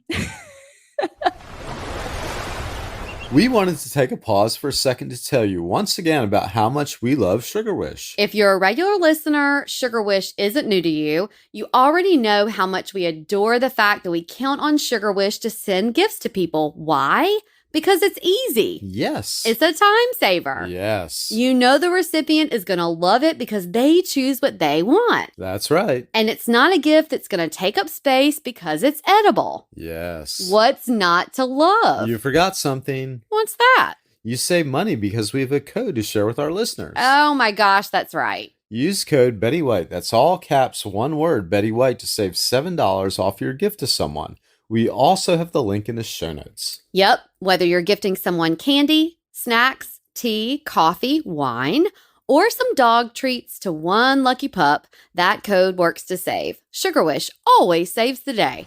We wanted to take a pause for a second to tell you once again about how much we love Sugar Wish. If you're a regular listener, Sugar Wish isn't new to you. You already know how much we adore the fact that we count on Sugar Wish to send gifts to people. Why? Because it's easy. Yes. It's a time saver. Yes. You know the recipient is going to love it because they choose what they want. That's right. And it's not a gift that's going to take up space because it's edible. Yes. What's not to love? You forgot something. What's that? You save money because we have a code to share with our listeners. Oh my gosh, that's right. Use code Betty White. That's all caps, one word, Betty White, to save $7 off your gift to someone. We also have the link in the show notes. Yep. Whether you're gifting someone candy, snacks, tea, coffee, wine, or some dog treats to one lucky pup, that code works to save. Sugar Wish always saves the day.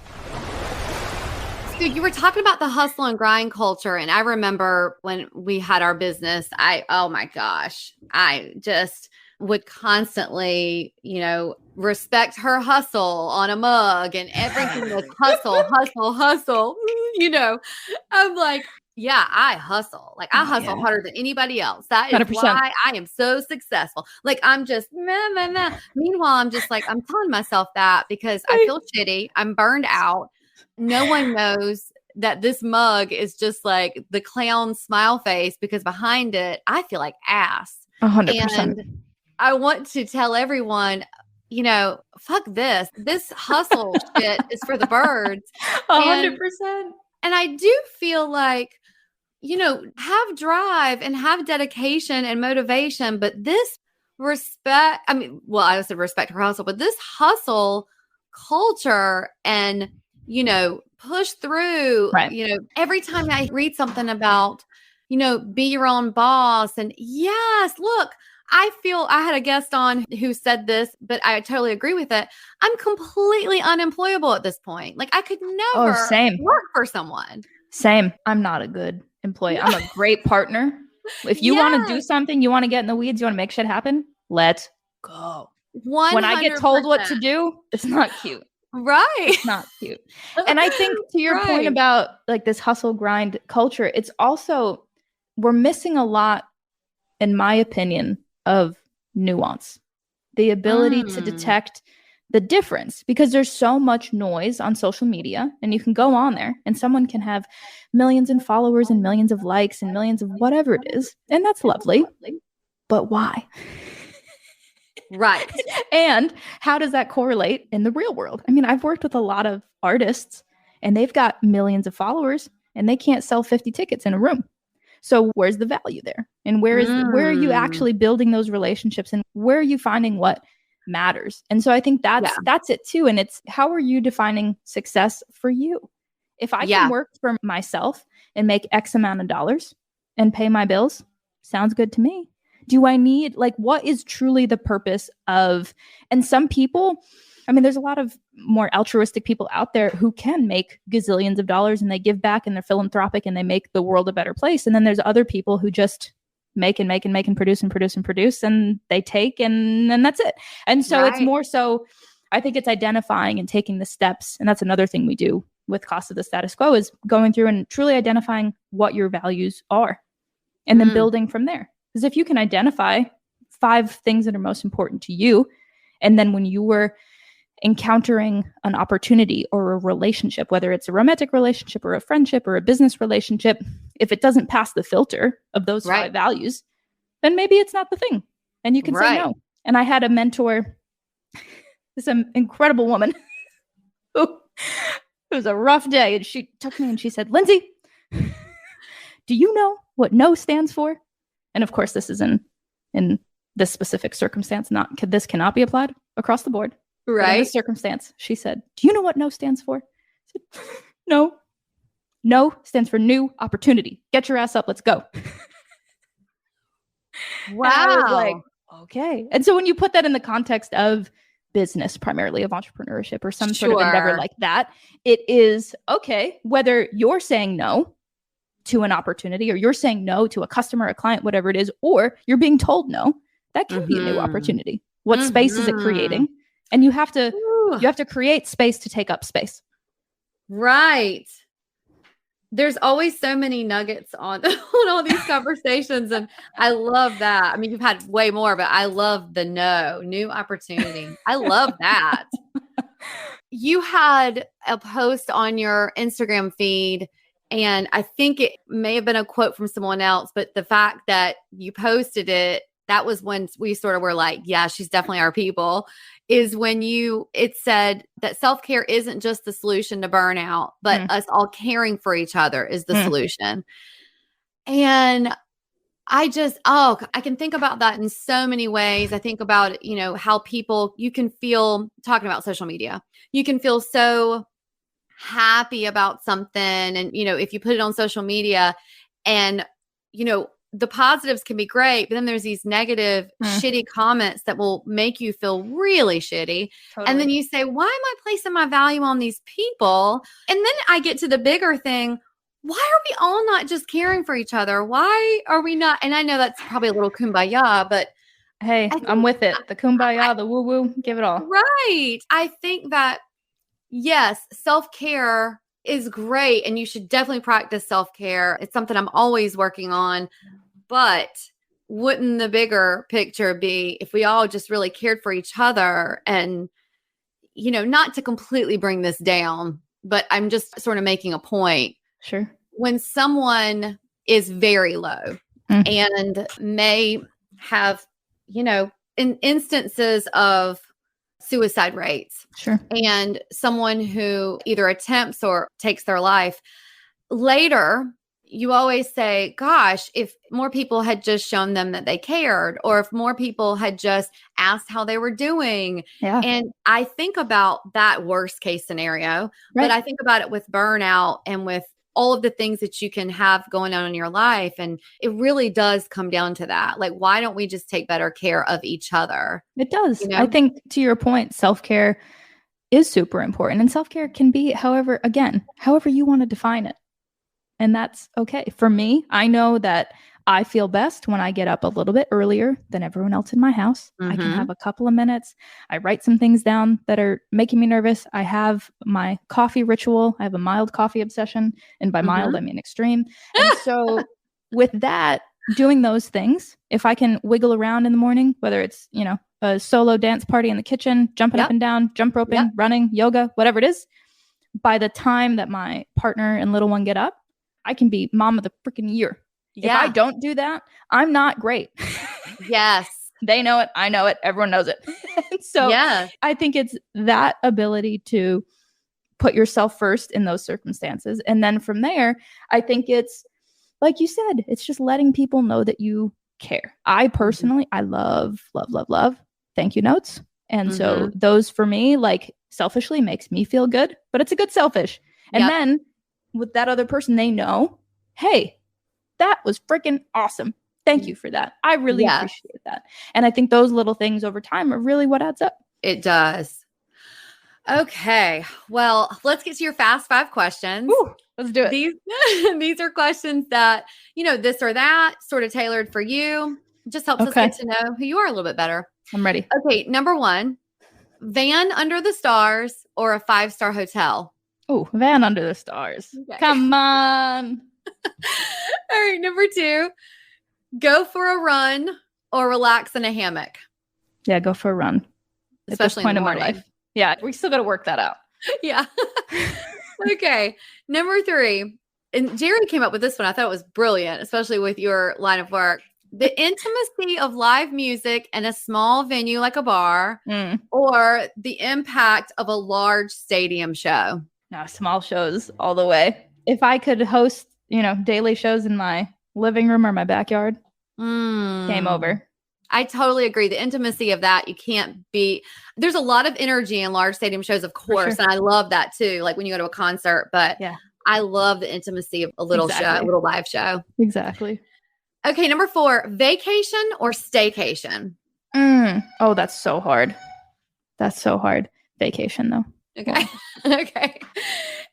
So you were talking about the hustle and grind culture. And I remember when we had our business, oh my gosh, I just would constantly, respect her hustle on a mug and everything was hustle. I'm like, yeah, I hustle. Like I hustle harder than anybody else. That is 100%. Why I am so successful. Like I'm just, Meanwhile, I'm just like, I'm telling myself that because I feel shitty. I'm burned out. No one knows that this mug is just like the clown smile face because behind it, I feel like ass. 100%. And I want to tell everyone, fuck this. This hustle shit is for the birds. 100%. And I do feel like, have drive and have dedication and motivation, but this respect. I mean, well, I said respect her hustle, but this hustle culture and, push through, Right. every time I read something about, be your own boss. And yes, look, I feel I had a guest on who said this, but I totally agree with it. I'm completely unemployable at this point. Like I could never same. work for someone. Same. I'm not a good employee. I'm a great partner. If you want to do something, you want to get in the weeds, you want to make shit happen, let's go. 100%. When I get told what to do, it's not cute. Right. It's not cute. And I think to your point about like this hustle grind culture, it's also, we're missing a lot, in my opinion, of nuance, the ability to detect the difference, because there's so much noise on social media, and you can go on there and someone can have millions of followers and millions of likes and millions of whatever it is. And that's lovely. But why? Right. And how does that correlate in the real world? I mean, I've worked with a lot of artists and they've got millions of followers and they can't sell 50 tickets in a room. So where's the value there? And where are you actually building those relationships, and where are you finding what matters? And so I think that's it too. And it's, how are you defining success for you? If I can work for myself and make X amount of dollars and pay my bills, sounds good to me. Do I need, like, what is truly the purpose of, and some people, I mean, there's a lot of more altruistic people out there who can make gazillions of dollars and they give back and they're philanthropic and they make the world a better place. And then there's other people who just make and produce and they take and then that's it. And so it's more so, I think it's identifying and taking the steps. And that's another thing we do with Cost of the Status Quo, is going through and truly identifying what your values are and then building from there. Because if you can identify 5 things that are most important to you, and then when you were encountering an opportunity or a relationship, whether it's a romantic relationship or a friendship or a business relationship, if it doesn't pass the filter of those 5 values, then maybe it's not the thing. And you can say no. And I had a mentor, this incredible woman, who, it was a rough day. And she took me and she said, "Lindsey, do you know what no stands for?" And of course, this is in this specific circumstance. This cannot be applied across the board. Right. In this circumstance, she said, "Do you know what no stands for?" I said, "No. No stands for new opportunity. Get your ass up. Let's go." Wow. And I was like, okay. And so when you put that in the context of business, primarily of entrepreneurship or some sort of endeavor like that, it is okay, whether you're saying no to an opportunity or you're saying no to a customer, a client, whatever it is, or you're being told no, that can be a new opportunity. What space is it creating? And you have to create space to take up space. Right. There's always so many nuggets on all these conversations. And I love that. I mean, you've had way more, but I love the new opportunity. I love that. You had a post on your Instagram feed, and I think it may have been a quote from someone else, but the fact that you posted it, that was when we sort of were like, yeah, she's definitely our people, is when it said that self-care isn't just the solution to burnout, but us all caring for each other is the solution. And I can think about that in so many ways. I think about, how you can feel, talking about social media, you can feel so happy about something. And, if you put it on social media and, the positives can be great, but then there's these negative, shitty comments that will make you feel really shitty. Totally. And then you say, why am I placing my value on these people? And then I get to the bigger thing. Why are we all not just caring for each other? Why are we not? And I know that's probably a little kumbaya, but hey, I'm with it. The kumbaya, the woo-woo, give it all. Right. I think that, yes, self-care is great. And you should definitely practice self-care. It's something I'm always working on. But wouldn't the bigger picture be if we all just really cared for each other? And, not to completely bring this down, but I'm just sort of making a point. Sure. When someone is very low and may have, in instances of suicide rates. Sure. And someone who either attempts or takes their life later, you always say, gosh, if more people had just shown them that they cared, or if more people had just asked how they were doing. Yeah. And I think about that worst case scenario, but I think about it with burnout and with all of the things that you can have going on in your life. And it really does come down to that. Like, why don't we just take better care of each other? It does. You know? I think, to your point, self-care is super important. And self-care can be however you want to define it. And that's okay. For me, I know that I feel best when I get up a little bit earlier than everyone else in my house. I can have a couple of minutes. I write some things down that are making me nervous. I have my coffee ritual. I have a mild coffee obsession. And by mild, I mean extreme. And so with that, doing those things, if I can wiggle around in the morning, whether it's, a solo dance party in the kitchen, jumping up and down, jump roping, running, yoga, whatever it is, by the time that my partner and little one get up, I can be mom of the freaking year. Yeah. If I don't do that, I'm not great. Yes. They know it. I know it. Everyone knows it. So I think it's that ability to put yourself first in those circumstances. And then from there, I think it's, like you said, it's just letting people know that you care. I personally, I love thank you notes. And so those for me, like selfishly makes me feel good, but it's a good selfish. And then with that other person, they know, hey, that was freaking awesome. Thank you for that. I really appreciate that. And I think those little things over time are really what adds up. It does. Okay. Well, let's get to your fast 5 questions. Ooh, let's do it. These are questions that, this or that, sort of tailored for you. Just helps us get to know who you are a little bit better. I'm ready. Okay. Number 1, van under the stars or a 5-star hotel? Oh, van under the stars. Okay. Come on. All right. Number 2, go for a run or relax in a hammock? Yeah, go for a run. Especially at this point in my life. Yeah, we still got to work that out. Yeah. Okay. Number 3, and Jerry came up with this one. I thought it was brilliant, especially with your line of work. The intimacy of live music in a small venue like a bar, or the impact of a large stadium show? No, small shows all the way. If I could host, daily shows in my living room or my backyard, game over. I totally agree. The intimacy of that, you can't be. There's a lot of energy in large stadium shows, of course. Sure. And I love that too. Like when you go to a concert, but I love the intimacy of a little show, a little live show. Exactly. Okay. Number 4, vacation or staycation? Oh, that's so hard. That's so hard. Vacation though. Okay. Okay.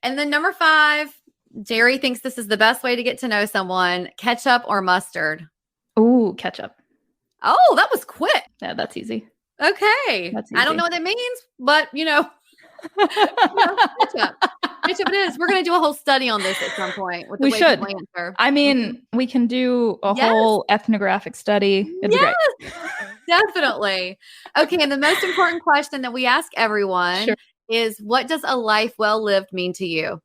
And then number 5, Jerry thinks this is the best way to get to know someone: ketchup or mustard? Ooh, ketchup. Oh, that was quick. Yeah, that's easy. Okay. That's easy. I don't know what that means, but ketchup. Ketchup it is. We're going to do a whole study on this at some point. With the way people answer. I mean, we can do a whole ethnographic study. It'd be great. Definitely. Okay. And the most important question that we ask everyone is, what does a life well lived mean to you?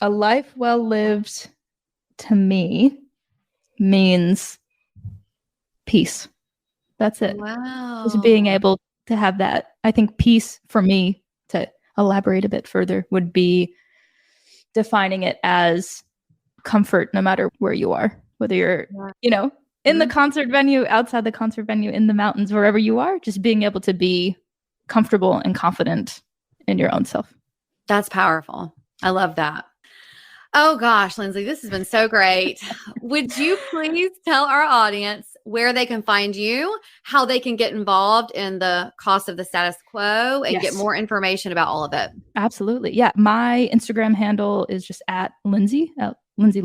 A life well lived to me means peace. That's it. Wow. Just being able to have that. I think peace for me, to elaborate a bit further, would be defining it as comfort no matter where you are, whether you're, in the concert venue, outside the concert venue, in the mountains, wherever you are, just being able to be comfortable and confident in your own self. That's powerful. I love that. Oh gosh, Lindsey, this has been so great. Would you please tell our audience where they can find you, how they can get involved in the Cost of the Status Quo, and get more information about all of it? Absolutely. Yeah. My Instagram handle is just at Lindsey Lerner, LINDSEY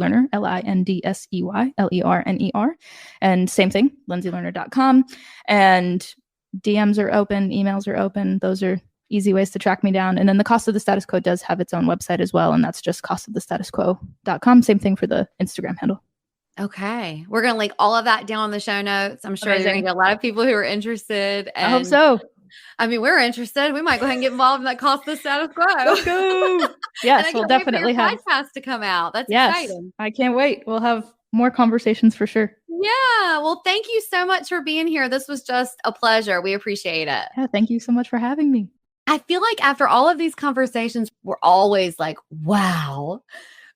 LERNER. And same thing, lindseylerner.com. And DMs are open, emails are open. Those are easy ways to track me down. And then the Cost of the Status Quo does have its own website as well. And that's just costofthestatusquo.com. Same thing for the Instagram handle. Okay. We're going to link all of that down in the show notes. I'm sure you're going to get a lot of people who are interested. And I hope so. I mean, we're interested. We might go ahead and get involved in that Cost of the Status Quo. Let's go. Yes, we'll definitely have podcast to come out. That's exciting. I can't wait. We'll have more conversations for sure. Yeah. Well, thank you so much for being here. This was just a pleasure. We appreciate it. Yeah. Thank you so much for having me. I feel like after all of these conversations, we're always like, wow.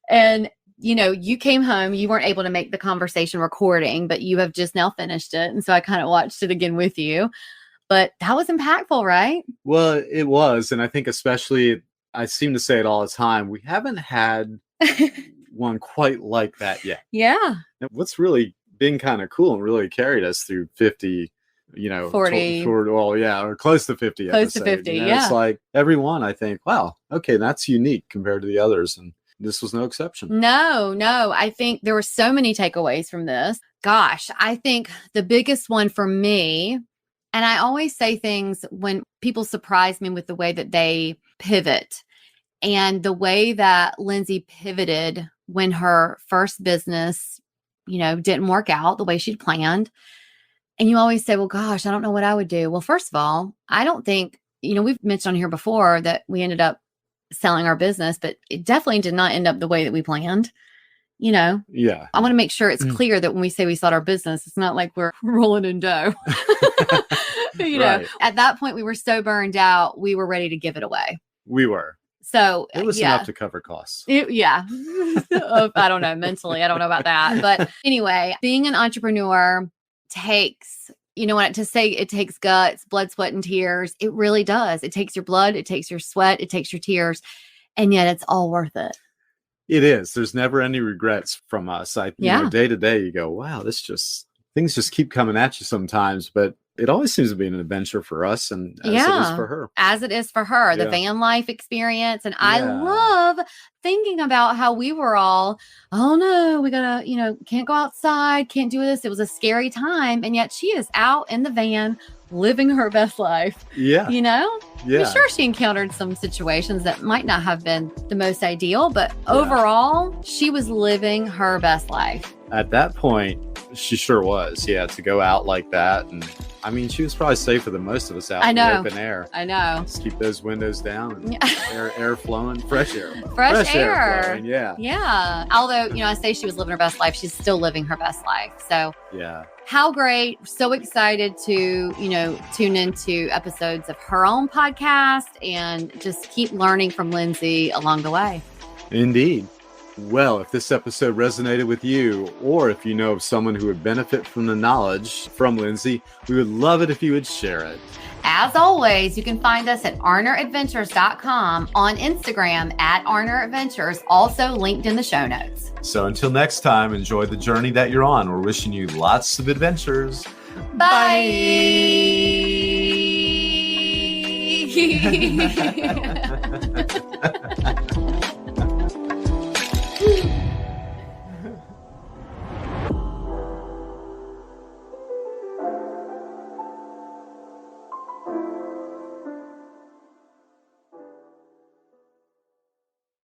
And you came home, you weren't able to make the conversation recording, but you have just now finished it. And so I kind of watched it again with you. But that was impactful, right? Well, it was. And I think especially, I seem to say it all the time, we haven't had one quite like that yet. Yeah. And what's really been kind of cool and really carried us through 50, 40. Or close to 50. Close to 50, yeah. It's like everyone, I think, wow, okay, that's unique compared to the others. And this was no exception. No. I think there were so many takeaways from this. Gosh, I think the biggest one for me, and I always say things when people surprise me with the way that they pivot, and the way that Lindsey pivoted when her first business, didn't work out the way she'd planned. And you always say, well, gosh, I don't know what I would do. Well, first of all, I don't think, we've mentioned on here before that we ended up selling our business, but it definitely did not end up the way that we planned. Yeah. I want to make sure it's clear that when we say we sold our business, it's not like we're rolling in dough. Right. At that point, we were so burned out, we were ready to give it away. We were. So it was enough to cover costs. I don't know. Mentally, I don't know about that. But anyway, being an entrepreneur takes, it takes guts, blood, sweat, and tears. It really does. It takes your blood, it takes your sweat, it takes your tears. And yet it's all worth it. It is. There's never any regrets from us. Day to day, you go, wow, things just keep coming at you sometimes, but it always seems to be an adventure for us, and as it is for her. As it is for her, the van life experience. And I love thinking about how we were all, oh no, we gotta, can't go outside, can't do this. It was a scary time. And yet she is out in the van living her best life. Yeah. I'm sure she encountered some situations that might not have been the most ideal, but overall, she was living her best life. At that point, she sure was. Yeah, to go out like that. And I mean, she was probably safer than most of us out in the open air. I know. Just keep those windows down and air flowing, fresh air. Fresh air flowing, yeah. Yeah. Although, I say she was living her best life, she's still living her best life. So yeah. How great. So excited to, tune into episodes of her own podcast and just keep learning from Lindsey along the way. Indeed. Well, if this episode resonated with you, or if you know of someone who would benefit from the knowledge from Lindsey, we would love it if you would share it. As always, you can find us at arneradventures.com, on Instagram at arneradventures, also linked in the show notes. So until next time, enjoy the journey that you're on. We're wishing you lots of adventures. Bye.